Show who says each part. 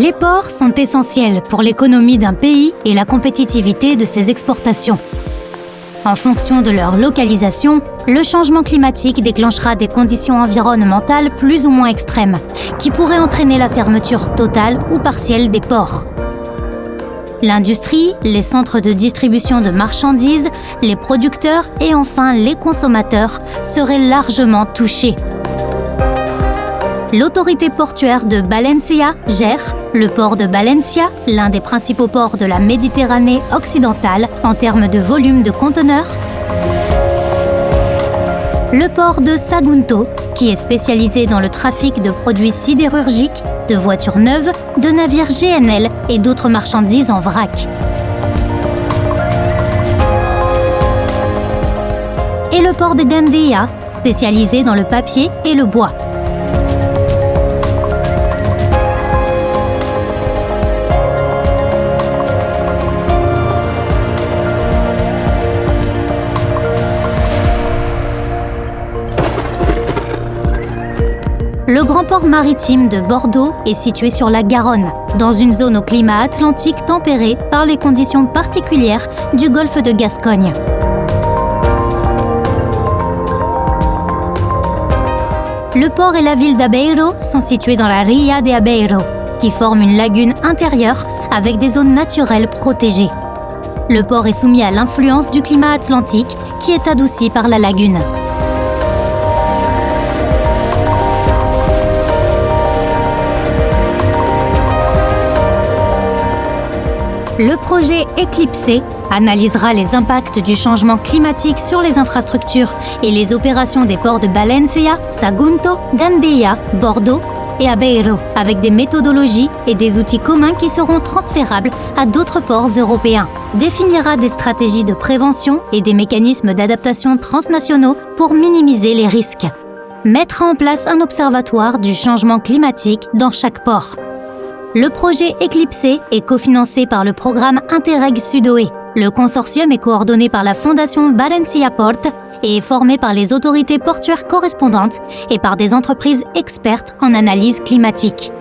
Speaker 1: Les ports sont essentiels pour l'économie d'un pays et la compétitivité de ses exportations. En fonction de leur localisation, le changement climatique déclenchera des conditions environnementales plus ou moins extrêmes, qui pourraient entraîner la fermeture totale ou partielle des ports. L'industrie, les centres de distribution de marchandises, les producteurs et enfin les consommateurs seraient largement touchés. L'autorité portuaire de Valencia gère le port de Valencia, l'un des principaux ports de la Méditerranée occidentale en termes de volume de conteneurs. Le port de Sagunto, qui est spécialisé dans le trafic de produits sidérurgiques, de voitures neuves, de navires GNL et d'autres marchandises en vrac. Et le port de Gandia, spécialisé dans le papier et le bois. Le grand port maritime de Bordeaux est situé sur la Garonne, dans une zone au climat atlantique tempéré par les conditions particulières du golfe de Gascogne. Le port et la ville d'Abeiro sont situés dans la Ria de Aveiro, qui forme une lagune intérieure avec des zones naturelles protégées. Le port est soumis à l'influence du climat atlantique qui est adouci par la lagune. Le projet Eclipsé analysera les impacts du changement climatique sur les infrastructures et les opérations des ports de Valencia, Sagunto, Gandia, Bordeaux et Aveiro, avec des méthodologies et des outils communs qui seront transférables à d'autres ports européens. Définira des stratégies de prévention et des mécanismes d'adaptation transnationaux pour minimiser les risques. Mettra en place un observatoire du changement climatique dans chaque port. Le projet Eclipsé est cofinancé par le programme Interreg Sudoe. Le consortium est coordonné par la Fondation Valencia Port et est formé par les autorités portuaires correspondantes et par des entreprises expertes en analyse climatique.